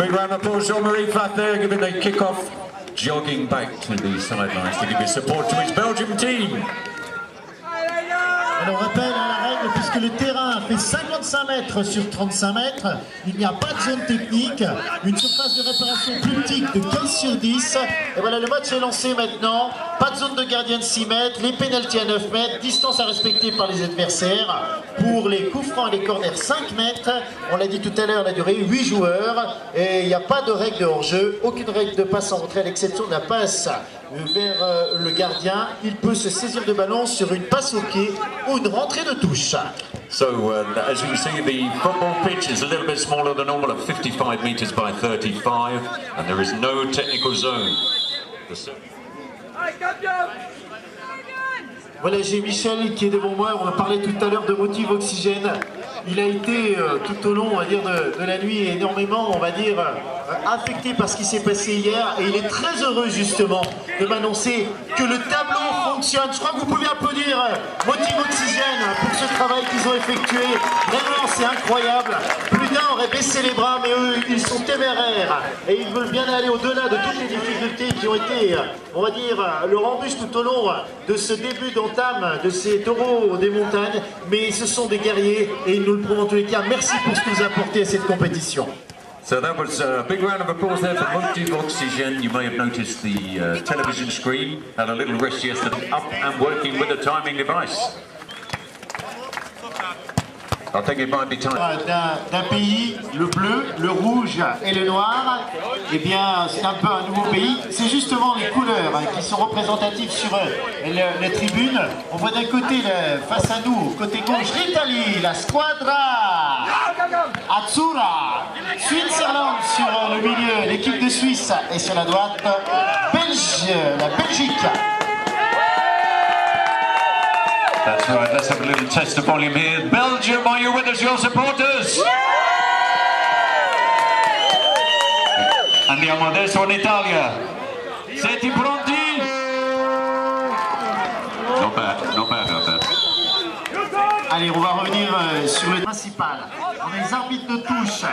Big round of applause, Jean-Marie Vath there, giving the kick-off, jogging back to the sidelines to give his support to his Belgium team. Alors on rappelle la règle, puisque le terrain fait 55 mètres sur 35 mètres, il n'y a pas de zone technique, une surface de réparation plus petite de 15 sur 10. Et voilà, le match est lancé maintenant, pas de zone de gardien de 6 mètres, les pénaltys à 9 mètres, distance à respecter par les adversaires. Pour les coups francs et les corners 5 mètres, on l'a dit tout à l'heure, la durée 8 joueurs, et il n'y a pas de règle de hors-jeu, aucune règle de passe en retrait à l'exception de la passe vers le gardien. Il peut se saisir de ballon sur une passe au pied ou une rentrée de touche. So, as you can see, the football pitch is a little bit smaller than normal, at 55 meters by 35, and there is no technical zone. Voilà, j'ai Michel qui est devant moi. On a parlé tout à l'heure de Motive Oxygène. Il a été tout au long, on va dire, de la nuit énormément, on va dire, affecté par ce qui s'est passé hier. Et il est très heureux, justement, de m'annoncer que le tableau fonctionne. Je crois que vous pouvez applaudir Motive Oxygène pour ce travail qu'ils ont effectué. Vraiment, c'est incroyable. Plus d'un aurait baissé les bras, mais eux, ils sont téméraires. Et ils veulent bien aller au-delà de toutes les difficultés qui ont été, on va dire, leur embûche tout au long de ce début d'entame de ces taureaux des montagnes. Mais ce sont des guerriers et ils nous le prouvent en tous les cas. Merci pour ce que vous apportez à cette compétition. So that was a big round of applause there for Motive Oxygène. You may have noticed the television screen had a little rest yesterday, up and working with a timing device. I think it might be time. D'un pays, le bleu, le rouge et le noir, eh bien c'est un peu un nouveau pays. C'est justement les couleurs qui sont représentatives sur les tribunes. On voit d'un côté, face à nous, côté gauche, l'Italie, la squadra Azzurra, Switzerland sur le milieu, l'équipe de Suisse, et sur la droite, la Belgique. That's right, let's have a little test of volume here. Belgium, are you with us, your supporters? Andiamo adesso in Italia. Siete pronti? Not bad, not bad. Allez, on va revenir sur le principal. On a les arbitres de touche,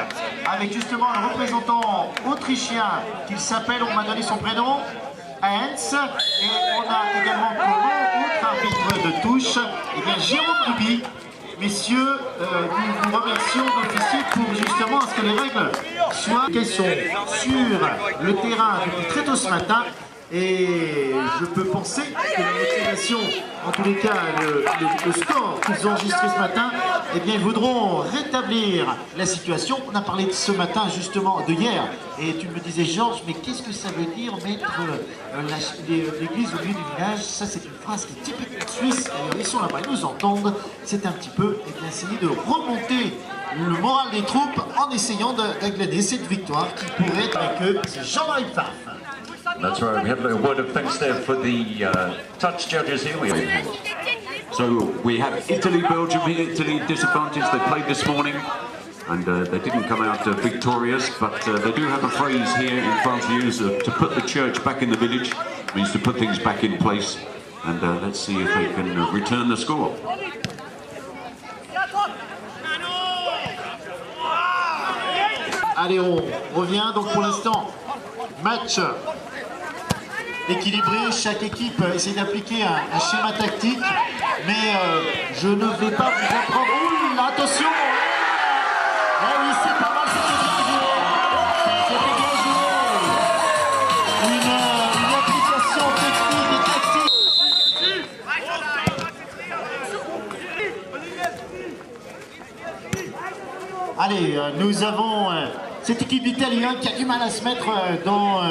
avec justement un représentant autrichien qui s'appelle, on m'a donné son prénom, Heinz, et on a également comme autre arbitre de touche, et bien Jérôme Duby. Messieurs, nous vous remercions d'officier pour justement à ce que les règles soient qu'elles sont sur le terrain depuis très tôt ce matin. Et je peux penser que la motivation, en tous les cas le score qu'ils ont enregistré ce matin, eh bien ils voudront rétablir la situation. On a parlé de ce matin justement de hier, et tu me disais Georges, mais qu'est-ce que ça veut dire mettre l'église au milieu du village? Ça c'est une phrase qui est typiquement suisse, et ils sont là-bas, ils nous entendent. C'est un petit peu essayer de remonter le moral des troupes en essayant d'aglaner cette victoire qui pourrait être avec eux. C'est Jean-Marie Vath. That's right, we have a word of thanks there for the touch judges here. So we have Italy, Belgium here. Italy disadvantaged, they played this morning and they didn't come out victorious, but they do have a phrase here in France they use to put the church back in the village, means to put things back in place, and let's see if they can return the score. Allez, on revient donc pour l'instant. Match équilibré, chaque équipe essaie d'appliquer un schéma tactique, mais je ne vais pas vous apprendre. Ouh là, attention! Ah oui, c'est pas mal, c'était bien joué. Une application technique et tactique. Allez, nous avons cette équipe d'Italie qui a du mal à se mettre dans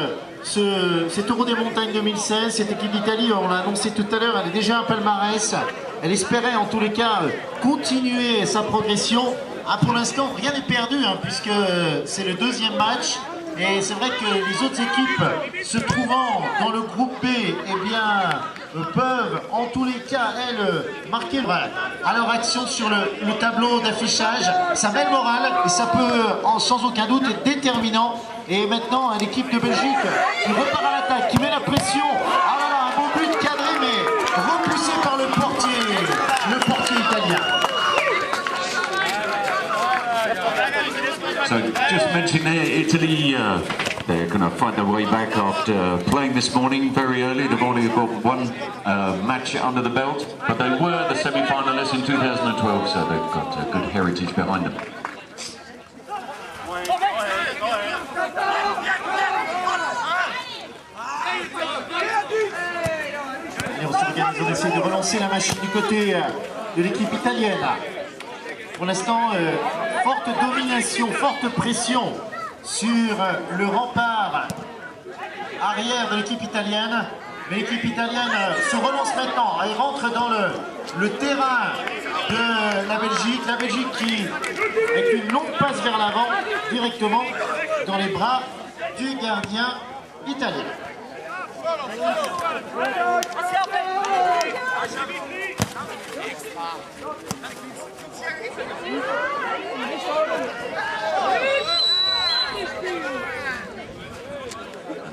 cet Euro des Montagnes 2016. Cette équipe d'Italie, on l'a annoncé tout à l'heure, elle est déjà un palmarès. Elle espérait en tous les cas continuer sa progression. Pour l'instant, rien n'est perdu puisque c'est le deuxième match. Et c'est vrai que les autres équipes se trouvant dans le groupe B, eh bien, peuvent en tous les cas, elles, marquer à leur action sur le tableau d'affichage. Ça met le moral et ça peut, sans aucun doute, être déterminant. Et maintenant, l'équipe de Belgique qui repart à l'attaque, qui met la pression. Ah là là, un bon but cadré, mais repoussé par le portier italien. So just mentioning there, Italy, they're going to find their way back after playing this morning very early. They've only got one match under the belt, but they were the semi-finalists in 2012, so they've got a good heritage behind them. Et on s'organise, on essaie de relancer la machine du côté de l'équipe italienne. Pour l'instant, forte domination, forte pression sur le rempart arrière de l'équipe italienne. Mais l'équipe italienne se relance maintenant et rentre dans le terrain de la Belgique. La Belgique qui, avec une longue passe vers l'avant, directement dans les bras du gardien italien.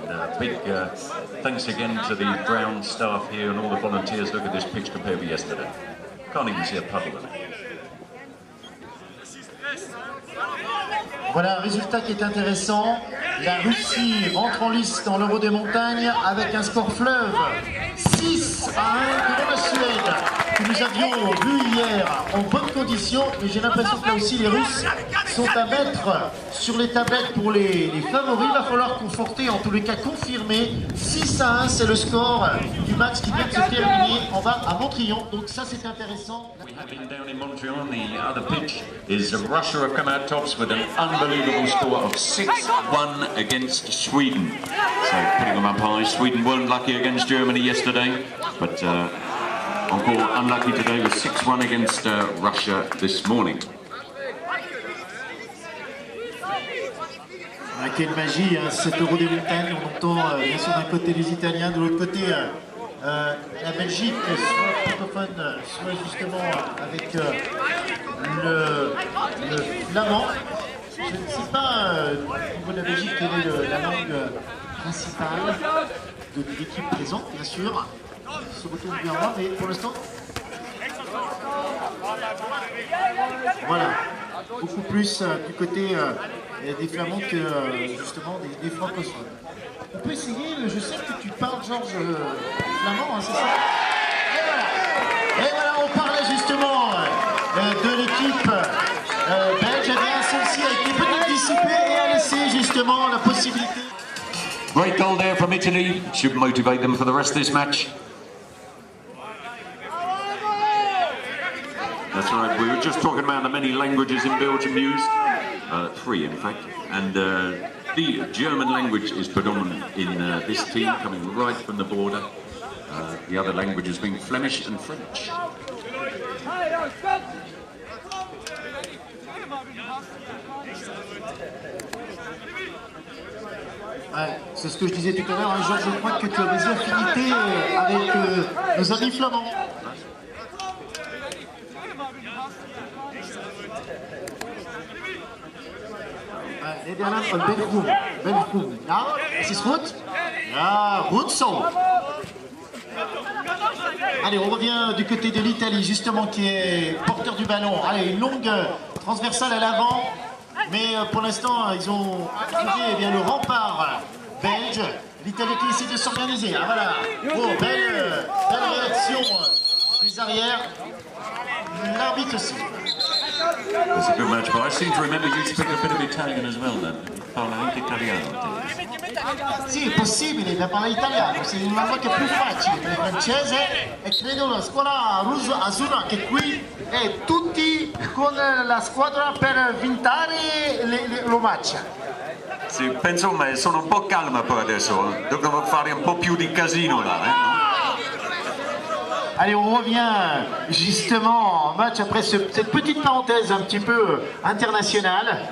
And big thanks again to the ground staff here and all the volunteers. Look at this pitch compared with yesterday. Can't even see a puddle in it. Voilà un résultat qui est intéressant. La Russie rentre en lice dans l'Euro des montagnes avec un score fleuve 6-1 devant la Suède, que nous avions vu hier en bonnes conditions. Mais j'ai l'impression que là aussi les Russes sont à mettre sur les tablettes pour les favoris. Il va falloir conforter, en tous les cas confirmer. 6-1, c'est le score du match qui vient de se terminer en bas à Montrion. Donc ça c'est intéressant. We have been down in Montreal on the other pitch. Russia have come out tops with an unbelievable score of 6-1 against Sweden. So putting them up high. Sweden weren't lucky against Germany yesterday, but encore unlucky today with 6-1 against Russia this morning. Ah, quelle magie, hein, cet Euro des montagnes. On entend bien sûr d'un côté les Italiens, de l'autre côté la Belgique, soit francophone, soit justement avec le flamand. Je ne sais pas au niveau de la Belgique quelle est la langue principale de l'équipe présente, bien sûr. Il se retourne bien loin, mais pour l'instant, voilà, beaucoup plus du côté des flamands que justement des francophones. On peut essayer, je sais que tu parles, Georges, flamand, hein, c'est ça? Et voilà, on parlait justement de l'équipe belge. Eh bien, celle-ci a été peut-être dissipée et a laissé justement la possibilité. Great goal there from Italy. Should motivate them for the rest of this match. That's right, we were just talking about the many languages in Belgium used, 3 in fact, and the German language is predominant in this team, coming right from the border, the other languages being Flemish and French. Ouais, c'est ce que je disais tout à l'heure, hein, Georges, je crois que tu as des affinités avec nos amis flamands. Nederland van Bengroen. Ja, is het goed? Ja, goed zo. Allez, on revient du côté de l'Italie, justement, qui est porteur du ballon. Allez, une longue transversale à l'avant. Mais pour l'instant, ils ont trouvé eh bien, le rempart belge. L'Italie qui essaie de s'organiser. Ah voilà. Oh, belle réaction des arrières. L'arbitre aussi. It's a good match, but I seem to remember you speak a bit of Italian as well then. Parla anche italiano. Sì, è possibile da parlare italiano, è una cosa più facile per il francese e credo la scuola russa azzurra che qui è tutti con la squadra per vincere lo match. Sì, penso me, sono un po' calma poi adesso, devo fare un po' più di casino là. Allez, on revient justement en match après cette petite parenthèse un petit peu internationale.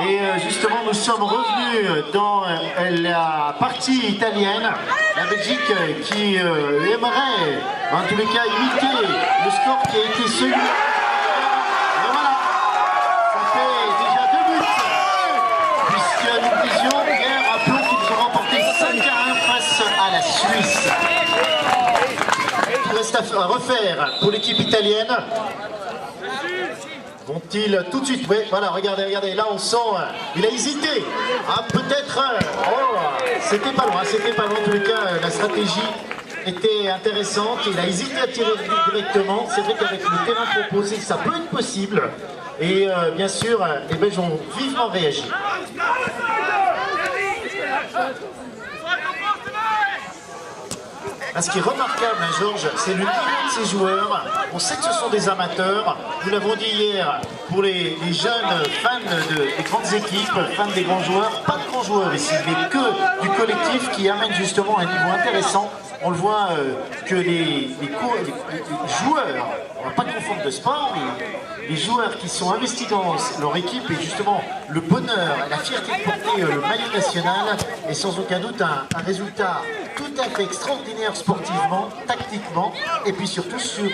Et justement, nous sommes revenus dans la partie italienne. La Belgique qui aimerait, en tous les cas, imiter le score qui a été celui. Et voilà, ça fait déjà 2 buts. Puisque nous disions hier, rappelons qu'ils ont remporté 5-1 face à la Suisse. Il reste à refaire pour l'équipe italienne. Vont-ils tout de suite? Oui, voilà, regardez, regardez, là on sent, il a hésité. Ah, peut-être, oh, c'était pas loin, en tous les cas, la stratégie était intéressante. Il a hésité à tirer directement. C'est vrai qu'avec le terrain proposé, ça peut être possible. Et bien sûr, les Belges ont vivement réagi. Ce qui est remarquable, hein, Georges, c'est le niveau de ces joueurs. On sait que ce sont des amateurs. Nous l'avons dit hier, pour les jeunes fans des grandes équipes, fans des grands joueurs, pas de grands joueurs ici, mais que du collectif qui amène justement un niveau intéressant. On le voit que les joueurs, on ne va pas confondre de sport, mais les joueurs qui sont investis dans leur équipe et justement le bonheur, la fierté de porter le maillot national est sans aucun doute un résultat tout à fait extraordinaire sportivement, tactiquement et puis surtout sur,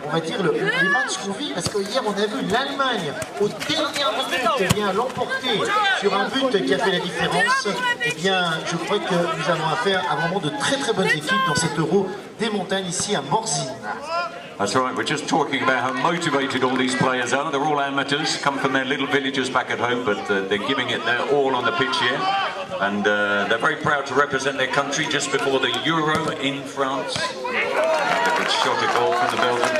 on va dire, les matchs qu'on vit, parce que hier on a vu l'Allemagne aux dernières minutes l'emporter sur un but qui a fait la différence. Eh bien, je crois que nous avons affaire à vraiment de très très bonnes équipes dans cet Euro des montagnes ici à Morzine. That's right, we're just talking about how motivated all these players are. They're all amateurs, come from their little villages back at home, but they're giving it their all on the pitch here. And they're very proud to represent their country just before the Euro in France. A good shot at goal from the Belgians.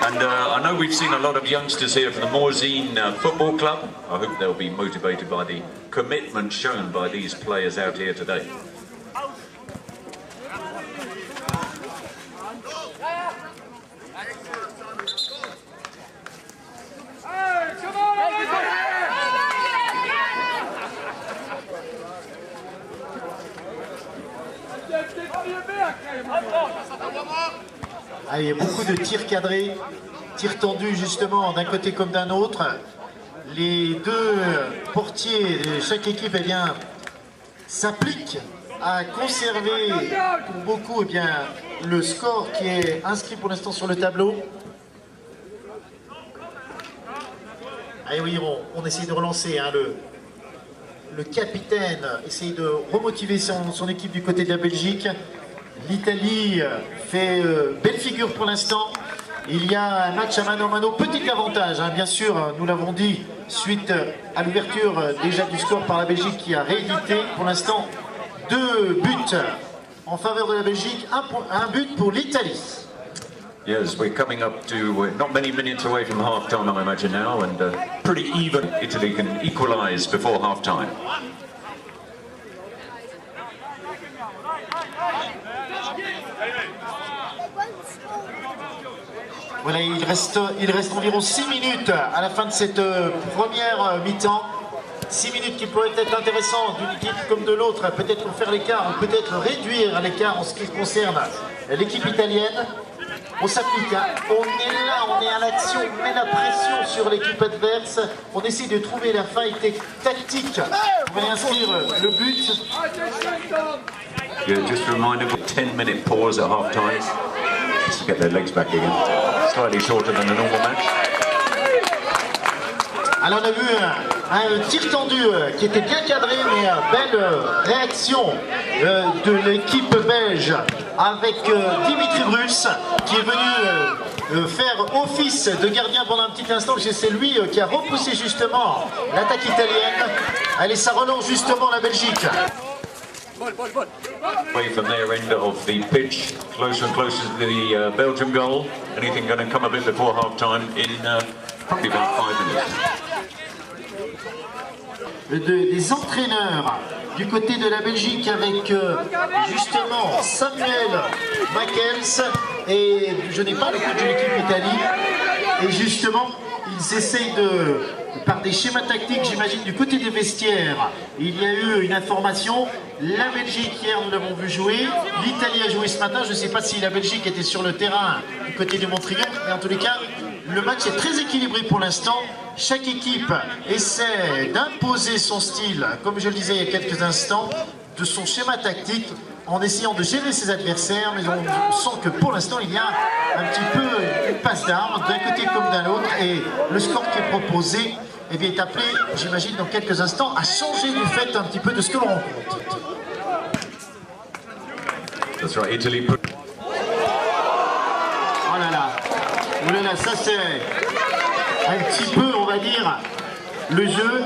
And I know we've seen a lot of youngsters here from the Morzine Football Club. I hope they'll be motivated by the commitment shown by these players out here today. Ah, il y a beaucoup de tirs cadrés, tirs tendus justement d'un côté comme d'un autre. Les deux portiers de chaque équipe s'appliquent à conserver pour beaucoup le score qui est inscrit pour l'instant sur le tableau. Ah oui, on essaye de relancer hein, le capitaine, essaye de remotiver son équipe du côté de la Belgique. L'Italie fait belle figure pour l'instant. Il y a un match à mano a mano, petit avantage, hein, bien sûr, nous l'avons dit, suite à l'ouverture déjà du score par la Belgique qui a réédité. Pour l'instant, 2 buts en faveur de la Belgique, un but pour l'Italie. Yes, we're coming up to not many minutes away from half-time, I imagine now, and pretty even. Italy can equalise before half-time. Voilà, il reste environ 6 minutes à la fin de cette première mi-temps. 6 minutes qui pourraient être intéressantes d'une équipe comme de l'autre, peut-être pour faire l'écart ou peut-être réduire l'écart en ce qui concerne l'équipe italienne. On s'applique, hein. On est là, on est à l'action, on met la pression sur l'équipe adverse. On essaie de trouver la faille tactique pour inscrire le but. Yeah, just a reminder, 10-minute pause at half-time. Just to get their legs back again. Slightly shorter than a normal match. Alors on a vu un tir tendu qui était bien cadré, mais belle réaction de l'équipe belge avec Dimitri Bruls qui est venu faire office de gardien pendant un petit instant, parce que c'est lui qui a repoussé justement l'attaque italienne. Allez, ça relance justement la Belgique. Away from their end of the pitch, closer and closer to the Belgium goal. Anything going to come a bit before half-time in probably about 5 minutes. Des entraîneurs du côté de la Belgique avec justement Samuel Makels, et je n'ai pas le coach de l'équipe Italie, et justement ils essayent par des schémas tactiques, j'imagine, du côté des vestiaires. Il y a eu une information, la Belgique hier nous l'avons vu jouer, l'Italie a joué ce matin, je ne sais pas si la Belgique était sur le terrain du côté de Montrieux, mais en tous les cas le match est très équilibré pour l'instant. Chaque équipe essaie d'imposer son style, comme je le disais il y a quelques instants, de son schéma tactique, en essayant de gêner ses adversaires, mais on sent que pour l'instant il y a un petit peu une passe d'armes d'un côté comme d'un autre, et le score qui est proposé est appelé, j'imagine dans quelques instants, à changer du fait un petit peu de ce que l'on rencontre. That's right, Italy. Oh là là, ça c'est un petit peu, on va va dire, le jeu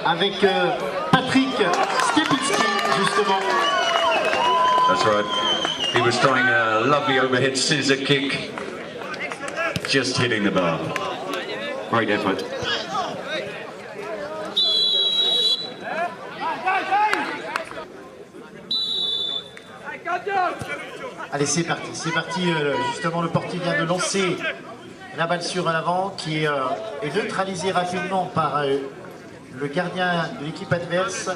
avec Patrick Stepinski, justement. That's right. He was throwing a lovely overhead scissor kick, just hitting the bar. Great effort. Allez, c'est parti, justement le portier vient de lancer la balle sur l'avant qui est neutralisée rapidement par le gardien de l'équipe adverse,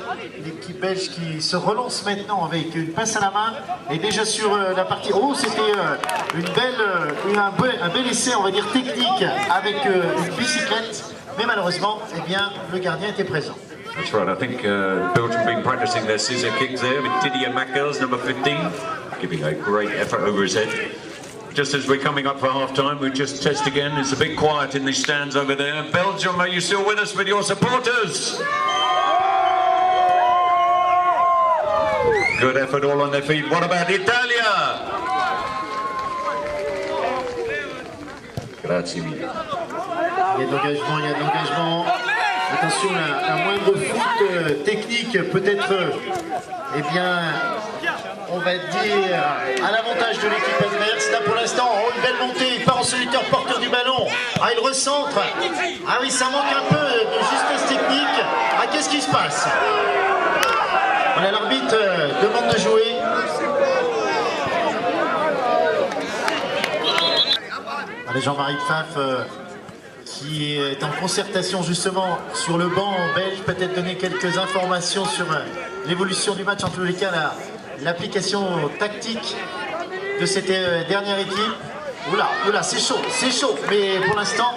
l'équipe belge qui se relance maintenant avec une passe à la main et déjà sur la partie. Oh, c'était un bel essai, on va dire technique avec une bicyclette, mais malheureusement, eh bien, le gardien était présent. That's right. I think Belgium have been practicing their scissor kicks there with Didier Mackels, number 15, giving a great effort over his head. Just as we're coming up for half-time, we just test again. It's a bit quiet in these stands over there. Belgium, are you still with us with your supporters? Good effort all on their feet. What about Italia? Grazie mille. Il y a de l'engagement, Attention, un moindre faute technique peut-être, eh bien, on va dire, à l'avantage de l'équipe adverse. Là pour l'instant, oh, une belle montée, il part en solitaire porteur du ballon. Ah, il recentre. Ah oui, ça manque un peu de justesse technique. Ah, qu'est-ce qui se passe? Voilà, l'arbitre demande de jouer. Allez, Jean-Marie Pfaff qui est en concertation justement sur le banc belge, peut-être donner quelques informations sur l'évolution du match, en tous les cas l'application tactique de cette dernière équipe. Oula, c'est chaud, mais pour l'instant,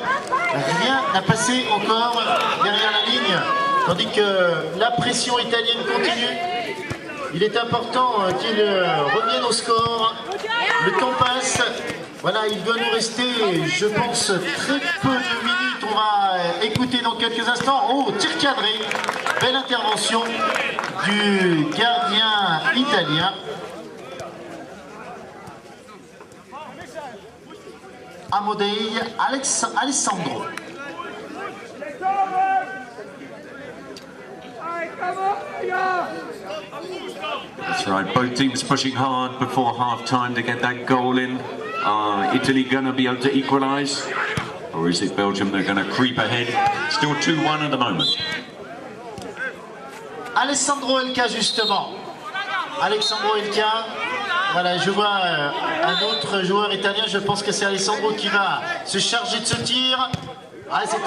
rien n'a passé encore derrière la ligne, tandis que la pression italienne continue. Il est important qu'il revienne au score, le temps passe. Voilà, il doit nous rester, je pense, très peu de minutes. On va écouter dans quelques instants. Oh, tir cadré. Belle intervention du gardien italien. Amodei Alessandro. That's right, both teams pushing hard before half-time to get that goal in. Italy going to be able to equalise? Or is it Belgium that are going to creep ahead? Still 2-1 at the moment. Alessandro Elka, justement. Alessandro Elka. Voilà, je vois un autre joueur italien. Je pense que c'est Alessandro qui va se charger de ce tir. Ah, c'était